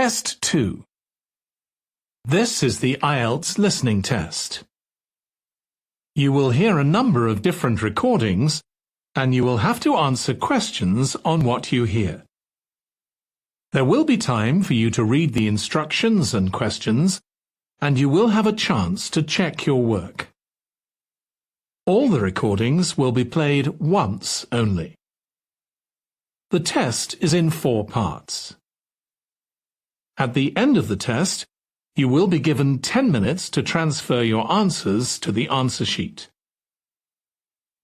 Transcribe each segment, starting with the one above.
Test 2. This is the IELTS listening test. You will hear a number of different recordings, and you will have to answer questions on what you hear. There will be time for you to read the instructions and questions, and you will have a chance to check your work. All the recordings will be played once only. The test is in 4 parts. At the end of the test, you will be given 10 minutes to transfer your answers to the answer sheet.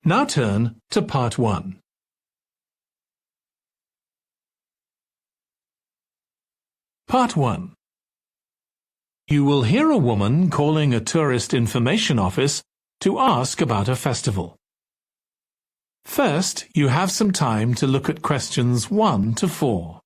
Now turn to Part 1. Part 1. You will hear a woman calling a tourist information office to ask about a festival. First, you have some time to look at questions 1 to 4.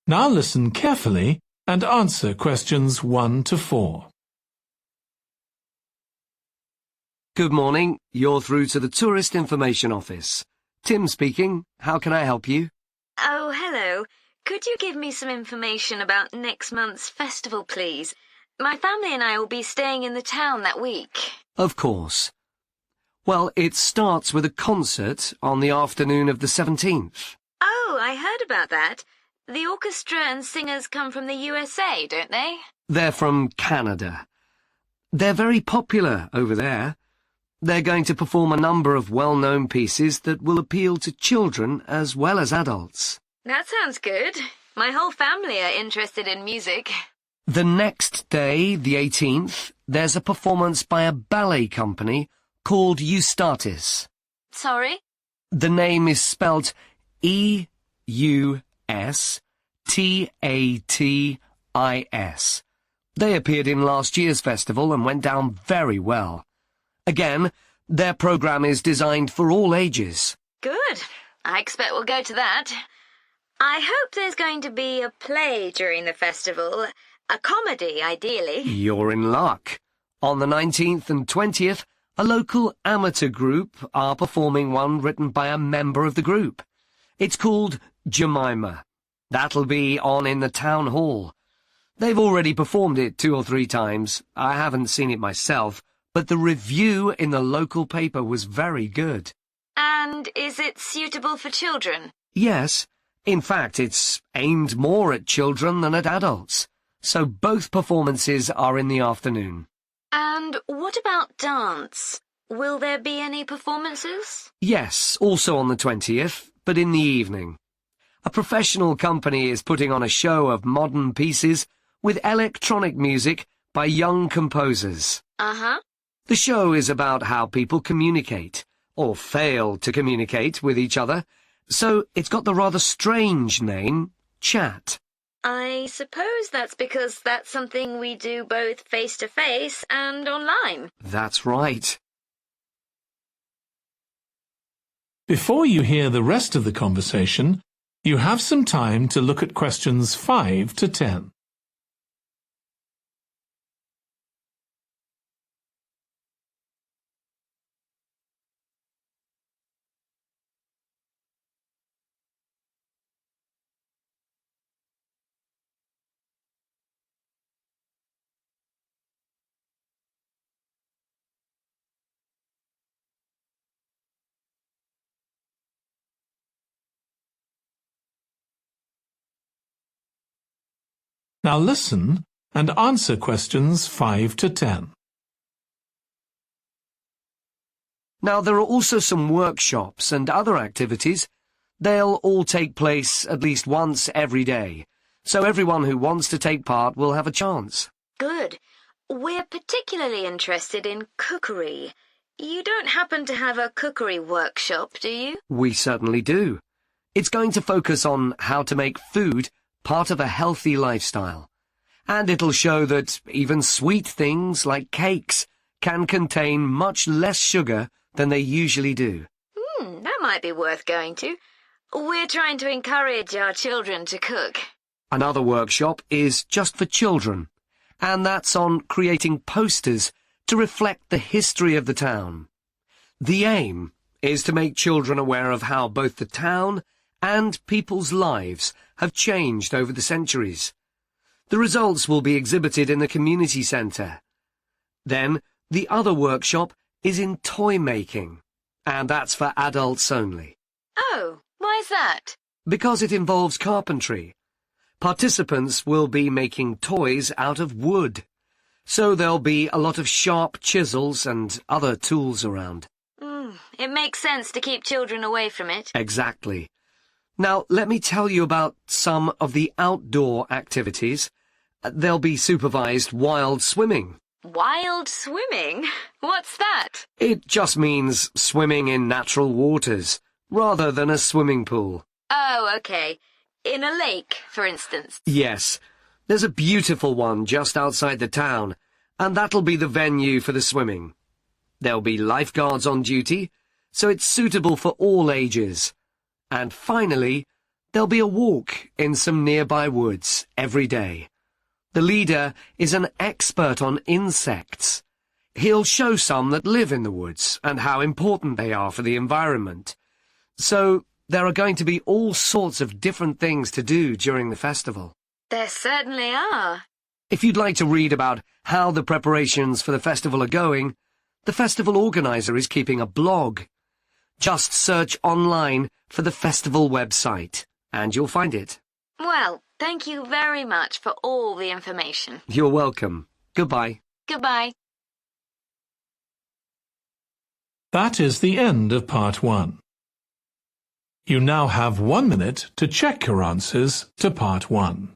Now listen carefully and answer questions 1 to 4. Good morning. You're through to the Tourist Information Office. Tim speaking. How can I help you? Oh, hello. Could you give me some information about next month's festival, please? My family and I will be staying in the town that week. Of course. Well, it starts with a concert on the afternoon of the 17th. Oh, I heard about that. The orchestra and singers come from the USA, don't they? They're from Canada. They're very popular over there. They're going to perform a number of well-known pieces that will appeal to children as well as adults. That sounds good. My whole family are interested in music. The next day, the 18th, there's a performance by a ballet company called Eustatis. Sorry? The name is spelt Eustatis. They appeared in last year's festival and went down very well. Again, their program is designed for all ages. Good. I expect we'll go to that. I hope there's going to be a play during the festival. A comedy, ideally. You're in luck. On the 19th and 20th, a local amateur group are performing one written by a member of the group. It's called Jemima. That'll be on in the town hall. They've already performed it 2 or 3 times. I haven't seen it myself, but the review in the local paper was very good. And is it suitable for children? Yes. In fact, it's aimed more at children than at adults. So both performances are in the afternoon. And what about dance? Will there be any performances? Yes, also on the 20th, but in the evening. A professional company is putting on a show of modern pieces with electronic music by young composers. Uh-huh. The show is about how people communicate, or fail to communicate with each other, so it's got the rather strange name, chat. I suppose that's because that's something we do both face-to-face and online. That's right. Before you hear the rest of the conversation, you have some time to look at questions 5 to 10. Now listen and answer questions 5 to 10. Now, there are also some workshops and other activities. They'll all take place at least once every day, so everyone who wants to take part will have a chance. Good. We're particularly interested in cookery. You don't happen to have a cookery workshop, do you? We certainly do. It's going to focus on how to make food part of a healthy lifestyle. And it'll show that even sweet things like cakes can contain much less sugar than they usually do. That might be worth going to. We're trying to encourage our children to cook. Another workshop is just for children, and that's on creating posters to reflect the history of the town. The aim is to make children aware of how both the town and people's lives have changed over the centuries. The results will be exhibited in the community centre. Then, the other workshop is in toy making, and that's for adults only. Oh, why's that? Because it involves carpentry. Participants will be making toys out of wood, so there'll be a lot of sharp chisels and other tools around. It makes sense to keep children away from it. Exactly. Now, let me tell you about some of the outdoor activities. There'll be supervised wild swimming. Wild swimming? What's that? It just means swimming in natural waters, rather than a swimming pool. Oh, okay. In a lake, for instance. Yes. There's a beautiful one just outside the town, and that'll be the venue for the swimming. There'll be lifeguards on duty, so it's suitable for all ages. And finally, there'll be a walk in some nearby woods every day. The leader is an expert on insects. He'll show some that live in the woods and how important they are for the environment. So there are going to be all sorts of different things to do during the festival. There certainly are. If you'd like to read about how the preparations for the festival are going, the festival organizer is keeping a blog. Just search online for the festival website, and you'll find it. Well, thank you very much for all the information. You're welcome. Goodbye. Goodbye. That is the end of part 1. You now have 1 minute to check your answers to part 1.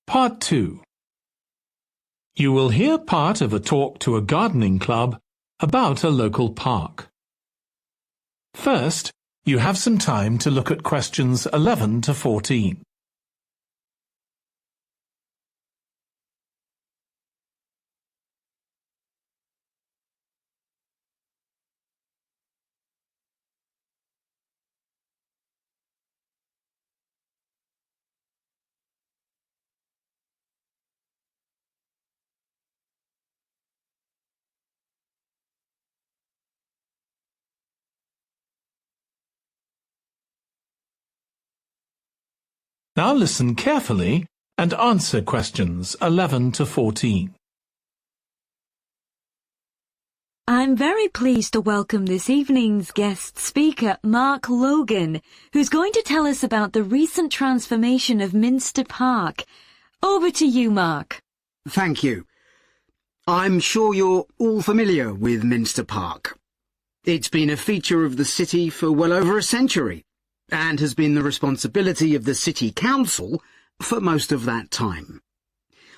Part 2. You will hear part of a talk to a gardening club about a local park. First, you have some time to look at questions 11 to 14. Now listen carefully and answer questions 11 to 14. I'm very pleased to welcome this evening's guest speaker, Mark Logan, who's going to tell us about the recent transformation of Minster Park. Over to you, Mark. Thank you. I'm sure you're all familiar with Minster Park. It's been a feature of the city for well over a century, and has been the responsibility of the City Council for most of that time.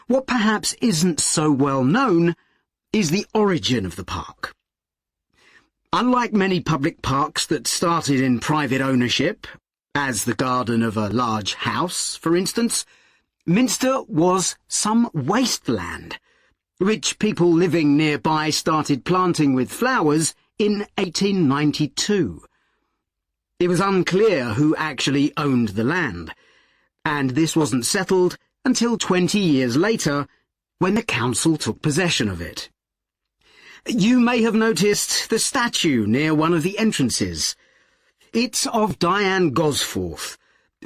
What perhaps isn't so well known is the origin of the park. Unlike many public parks that started in private ownership, as the garden of a large house, for instance, Minster was some wasteland, which people living nearby started planting with flowers in 1892. It was unclear who actually owned the land, and this wasn't settled until 20 years later, when the council took possession of it. You may have noticed the statue near one of the entrances. It's of Diane Gosforth,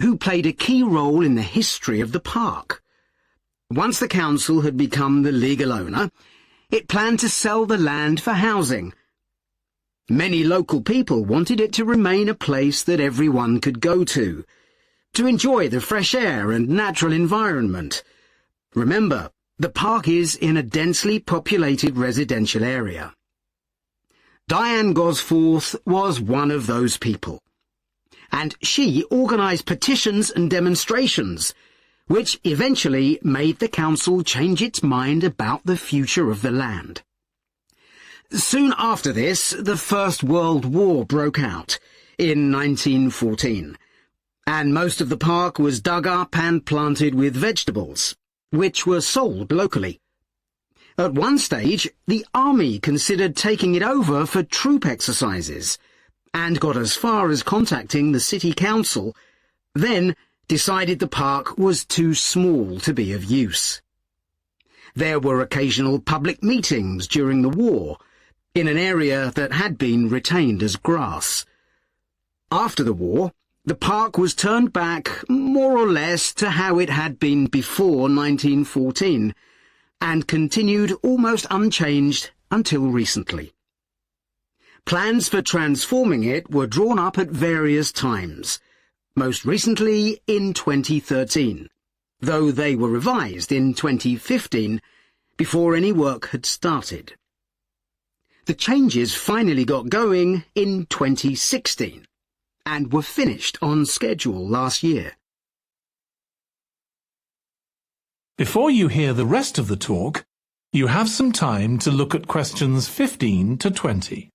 who played a key role in the history of the park. Once the council had become the legal owner, it planned to sell the land for housing. Many local people wanted it to remain a place that everyone could go to enjoy the fresh air and natural environment. Remember, the park is in a densely populated residential area. Diane Gosforth was one of those people, and she organised petitions and demonstrations, which eventually made the council change its mind about the future of the land. Soon after this, the First World War broke out in 1914, and most of the park was dug up and planted with vegetables, which were sold locally. At one stage, the army considered taking it over for troop exercises, and got as far as contacting the city council, then decided the park was too small to be of use. There were occasional public meetings during the war, in an area that had been retained as grass. After the war, the park was turned back more or less to how it had been before 1914, and continued almost unchanged until recently. Plans for transforming it were drawn up at various times, most recently in 2013, though they were revised in 2015 before any work had started. The changes finally got going in 2016 and were finished on schedule last year. Before you hear the rest of the talk, you have some time to look at questions 15 to 20.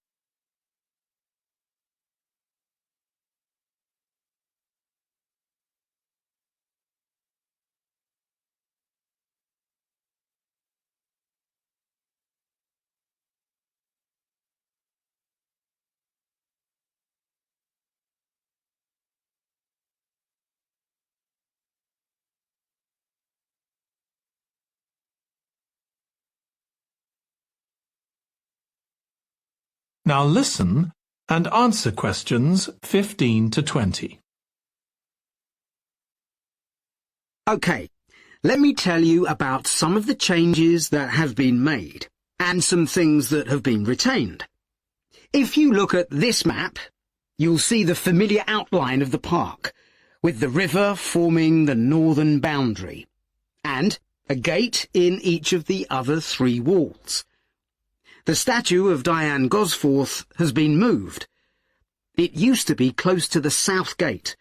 Now listen and answer questions 15 to 20. OK, let me tell you about some of the changes that have been made and some things that have been retained. If you look at this map, you'll see the familiar outline of the park, with the river forming the northern boundary, and a gate in each of the other three walls. The statue of Diane Gosforth has been moved. It used to be close to the south gate,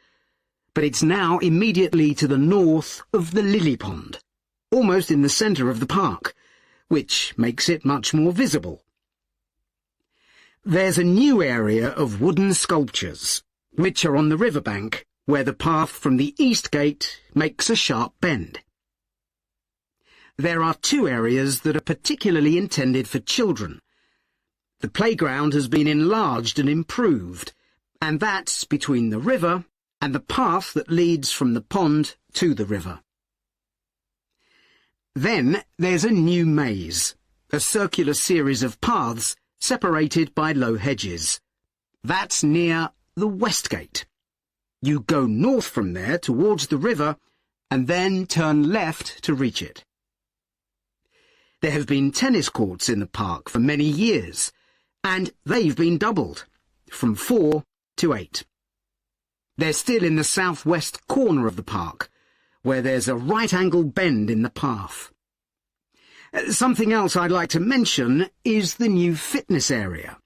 but it's now immediately to the north of the lily pond, almost in the centre of the park, which makes it much more visible. There's a new area of wooden sculptures, which are on the riverbank, where the path from the east gate makes a sharp bend. There are two areas that are particularly intended for children. The playground has been enlarged and improved, and that's between the river and the path that leads from the pond to the river. Then there's a new maze, a circular series of paths separated by low hedges. That's near the west gate. You go north from there towards the river and then turn left to reach it. There have been tennis courts in the park for many years, and they've been doubled, from 4 to 8. They're still in the southwest corner of the park, where there's a right-angle bend in the path. Something else I'd like to mention is the new fitness area.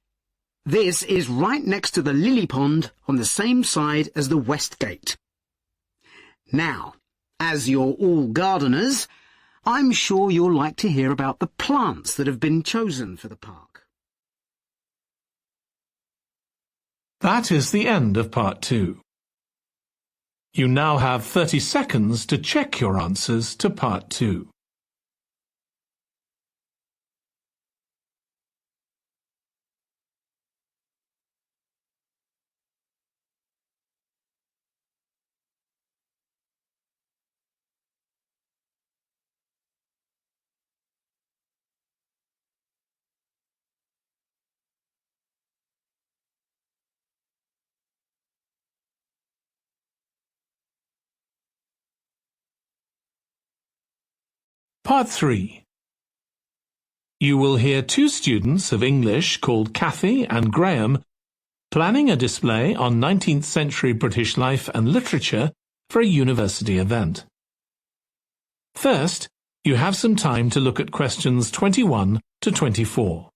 This is right next to the lily pond on the same side as the west gate. Now, as you're all gardeners, I'm sure you'll like to hear about the plants that have been chosen for the park. That is the end of part 2. You now have 30 seconds to check your answers to part 2. Part 3. You will hear two students of English called Kathy and Graham planning a display on 19th century British life and literature for a university event. First, you have some time to look at questions 21 to 24.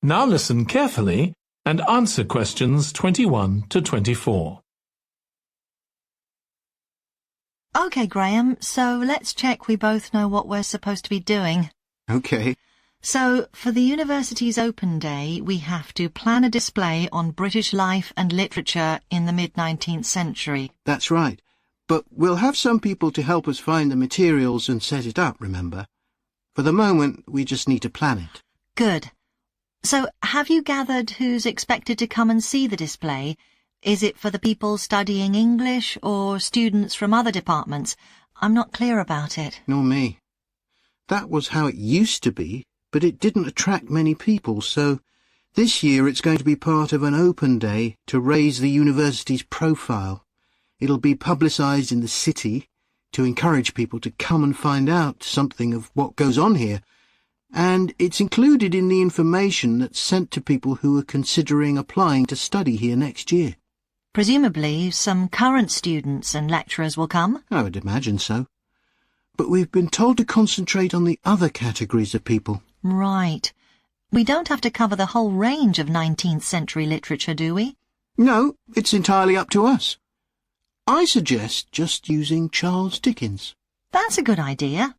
Now listen carefully and answer questions 21 to 24. OK, Graham, so let's check we both know what we're supposed to be doing. OK. So, for the university's open day, we have to plan a display on British life and literature in the mid-19th century. That's right. But we'll have some people to help us find the materials and set it up, remember? For the moment, we just need to plan it. Good. So, have you gathered who's expected to come and see the display? Is it for the people studying English or students from other departments? I'm not clear about it. Nor me. That was how it used to be, but it didn't attract many people, so this year it's going to be part of an open day to raise the university's profile. It'll be publicised in the city to encourage people to come and find out something of what goes on here. And it's included in the information that's sent to people who are considering applying to study here next year. Presumably, some current students and lecturers will come? I would imagine so. But we've been told to concentrate on the other categories of people. Right. We don't have to cover the whole range of 19th century literature, do we? No, it's entirely up to us. I suggest just using Charles Dickens. That's a good idea.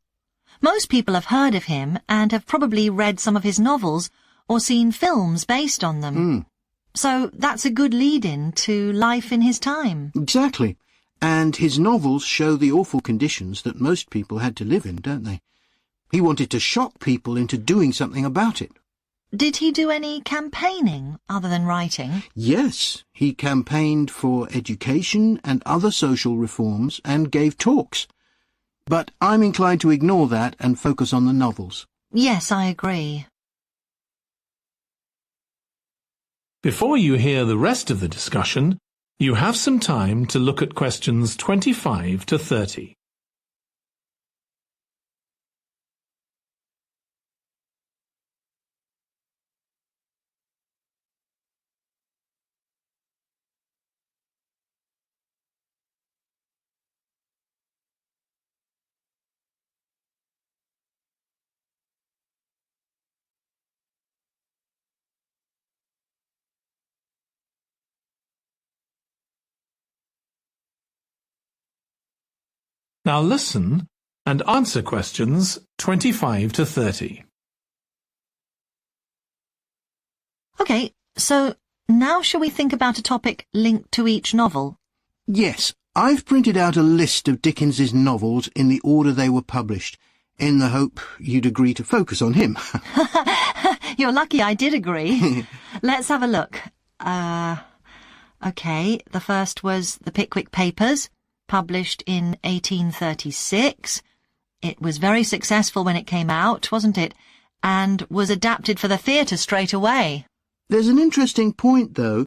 Most people have heard of him and have probably read some of his novels or seen films based on them. So that's a good lead-in to life in his time. Exactly. And his novels show the awful conditions that most people had to live in, don't they? He wanted to shock people into doing something about it. Did he do any campaigning other than writing? Yes, he campaigned for education and other social reforms and gave talks. But I'm inclined to ignore that and focus on the novels. Yes, I agree. Before you hear the rest of the discussion, you have some time to look at questions 25 to 30. Now listen and answer questions 25 to 30. OK, so now shall we think about a topic linked to each novel? Yes, I've printed out a list of Dickens's novels in the order they were published, in the hope you'd agree to focus on him. You're lucky I did agree. Let's have a look. OK, the first was The Pickwick Papers, published in 1836. It was very successful when it came out, wasn't it? And was adapted for the theatre straight away. There's an interesting point, though,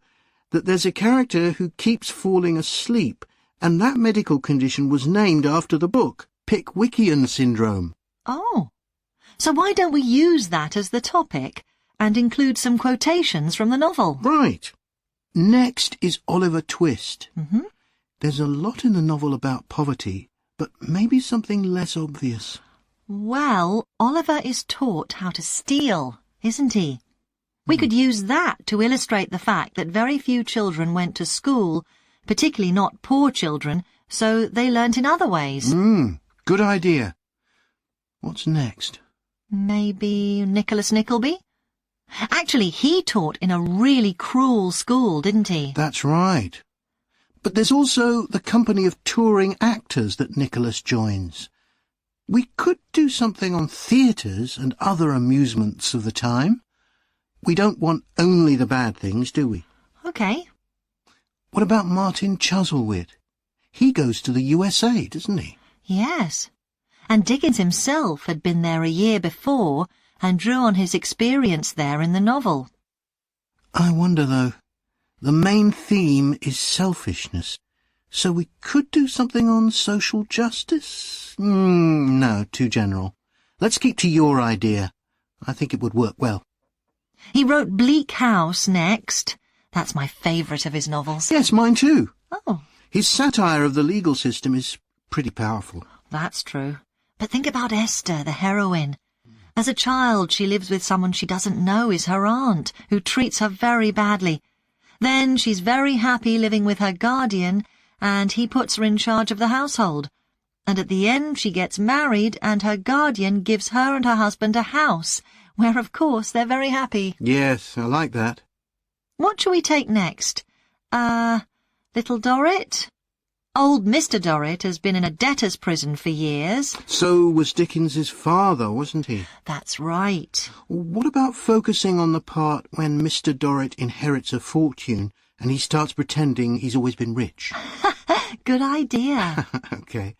that there's a character who keeps falling asleep, and that medical condition was named after the book, Pickwickian syndrome. Oh, so why don't we use that as the topic and include some quotations from the novel? Right. Next is Oliver Twist. Mm-hmm. There's a lot in the novel about poverty, but maybe something less obvious. Well, Oliver is taught how to steal, isn't he? We could use that to illustrate the fact that very few children went to school, particularly not poor children, so they learnt in other ways. Good idea. What's next? Maybe Nicholas Nickleby? Actually, he taught in a really cruel school, didn't he? That's right. But there's also the company of touring actors that Nicholas joins. We could do something on theatres and other amusements of the time. We don't want only the bad things, do we? OK. What about Martin Chuzzlewit? He goes to the USA, doesn't he? Yes. And Dickens himself had been there a year before and drew on his experience there in the novel. I wonder, though. The main theme is selfishness. So we could do something on social justice? No, too general. Let's keep to your idea. I think it would work well. He wrote Bleak House next. That's my favourite of his novels. Yes, mine too. Oh, His satire of the legal system is pretty powerful. that's true. But think about Esther, the heroine. As a child, she lives with someone she doesn't know is her aunt, who treats her very badly. Then she's very happy living with her guardian, and he puts her in charge of the household. And at the end, she gets married, and her guardian gives her and her husband a house, where, of course, they're very happy. Yes, I like that. What shall we take next? Little Dorrit? Old Mr. Dorrit has been in a debtor's prison for years. So was Dickens's father, wasn't he? That's right. What about focusing on the part when Mr. Dorrit inherits a fortune and he starts pretending he's always been rich? Good idea. OK.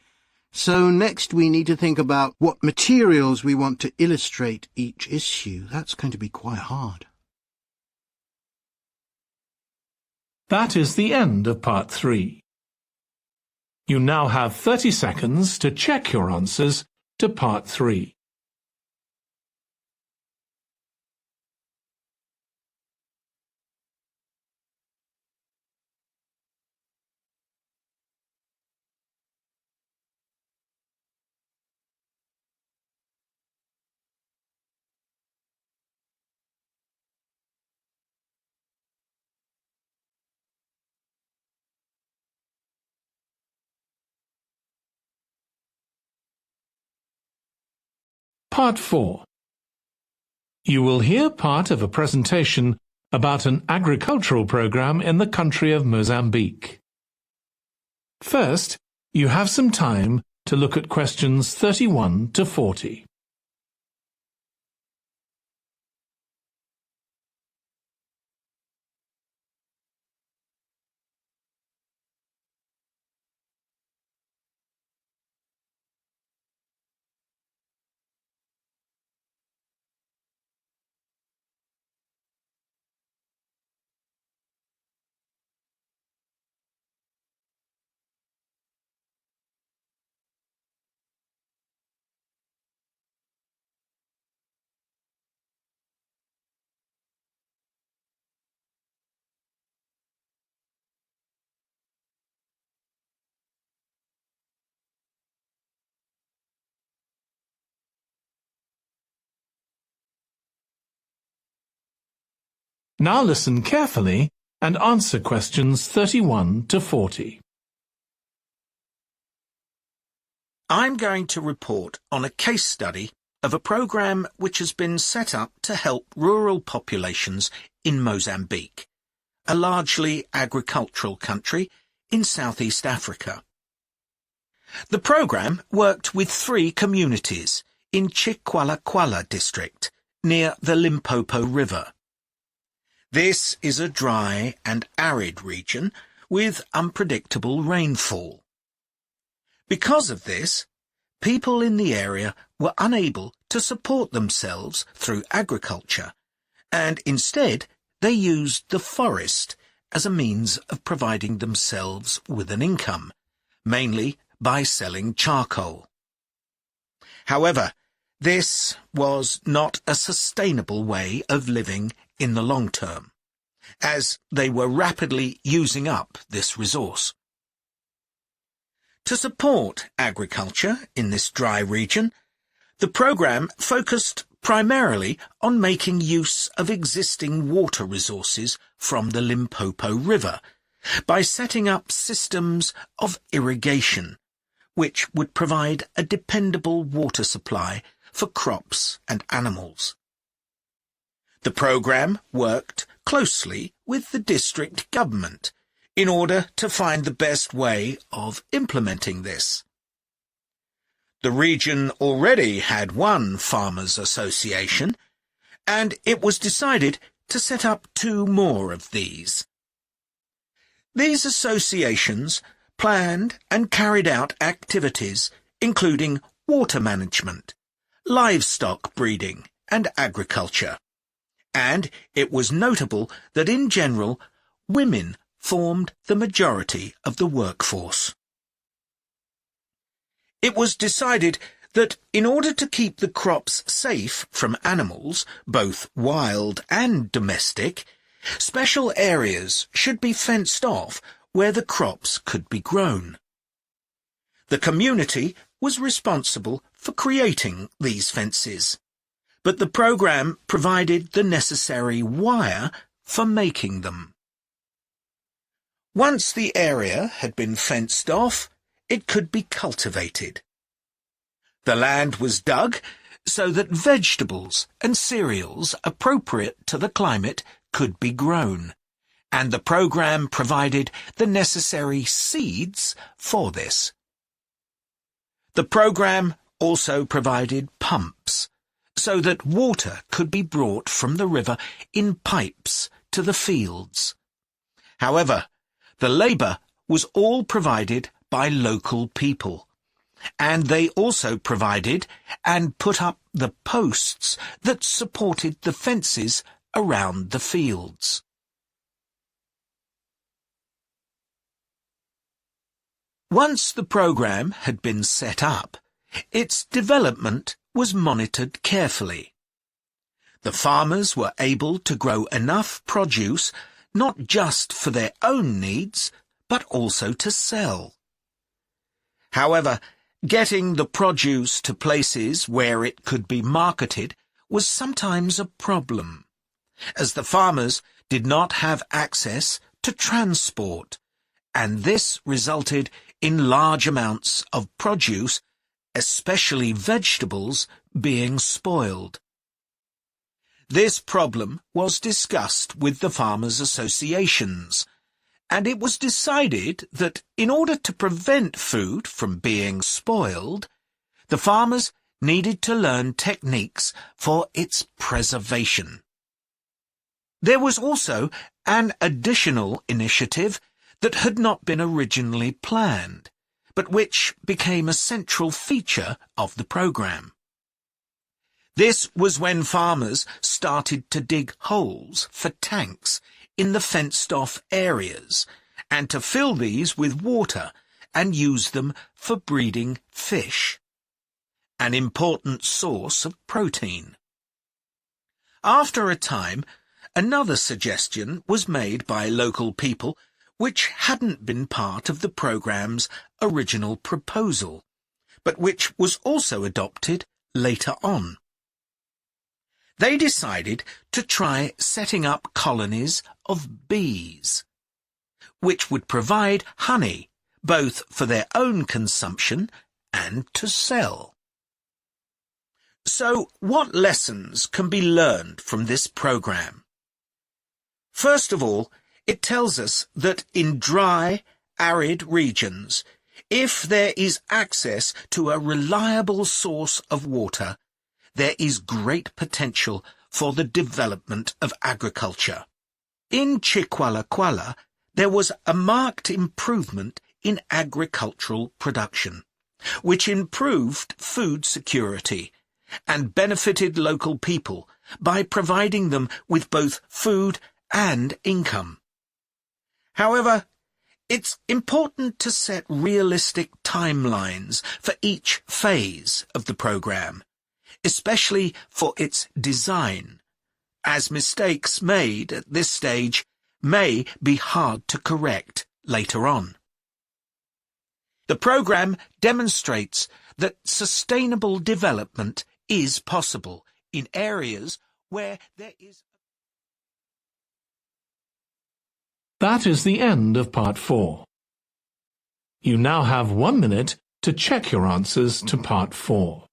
So next we need to think about what materials we want to illustrate each issue. That's going to be quite hard. That is the end of part 3. You now have 30 seconds to check your answers to part 3. Part 4. You will hear part of a presentation about an agricultural program in the country of Mozambique. First, you have some time to look at questions 31 to 40. Now listen carefully and answer questions 31 to 40. I'm going to report on a case study of a program which has been set up to help rural populations in Mozambique, a largely agricultural country in Southeast Africa. The program worked with 3 communities in Chikwalakwala district, near the Limpopo River. This is a dry and arid region with unpredictable rainfall. Because of this, people in the area were unable to support themselves through agriculture, and instead they used the forest as a means of providing themselves with an income, mainly by selling charcoal. However, this was not a sustainable way of living in the long term, as they were rapidly using up this resource. To support agriculture in this dry region, the program focused primarily on making use of existing water resources from the Limpopo River by setting up systems of irrigation, which would provide a dependable water supply for crops and animals. The program worked closely with the district government in order to find the best way of implementing this. The region already had one farmers' association, and it was decided to set up 2 more of these. These associations planned and carried out activities including water management, livestock breeding and agriculture. And it was notable that in general, women formed the majority of the workforce. It was decided that in order to keep the crops safe from animals, both wild and domestic, special areas should be fenced off where the crops could be grown. The community was responsible for creating these fences, but the programme provided the necessary wire for making them. Once the area had been fenced off, it could be cultivated. The land was dug so that vegetables and cereals appropriate to the climate could be grown, and the programme provided the necessary seeds for this. The programme also provided pumps so that water could be brought from the river in pipes to the fields. However, the labour was all provided by local people, and they also provided and put up the posts that supported the fences around the fields. Once the programme had been set up, its development was monitored carefully. The farmers were able to grow enough produce not just for their own needs, but also to sell. However, getting the produce to places where it could be marketed was sometimes a problem, as the farmers did not have access to transport, and this resulted in large amounts of produce, especially vegetables, being spoiled. This problem was discussed with the farmers' associations, and it was decided that in order to prevent food from being spoiled, the farmers needed to learn techniques for its preservation. There was also an additional initiative that had not been originally planned, but which became a central feature of the programme. This was when farmers started to dig holes for tanks in the fenced-off areas, and to fill these with water and use them for breeding fish, an important source of protein. After a time, another suggestion was made by local people which hadn't been part of the programme's original proposal, but which was also adopted later on. They decided to try setting up colonies of bees, which would provide honey both for their own consumption and to sell. So, what lessons can be learned from this programme? First of all, it tells us that in dry, arid regions, if there is access to a reliable source of water, there is great potential for the development of agriculture. In Chiqualaquala, there was a marked improvement in agricultural production, which improved food security and benefited local people by providing them with both food and income. However, it's important to set realistic timelines for each phase of the programme, especially for its design, as mistakes made at this stage may be hard to correct later on. The programme demonstrates that sustainable development is possible in areas where there is... That is the end of Part 4. You now have 1 minute to check your answers to Part 4.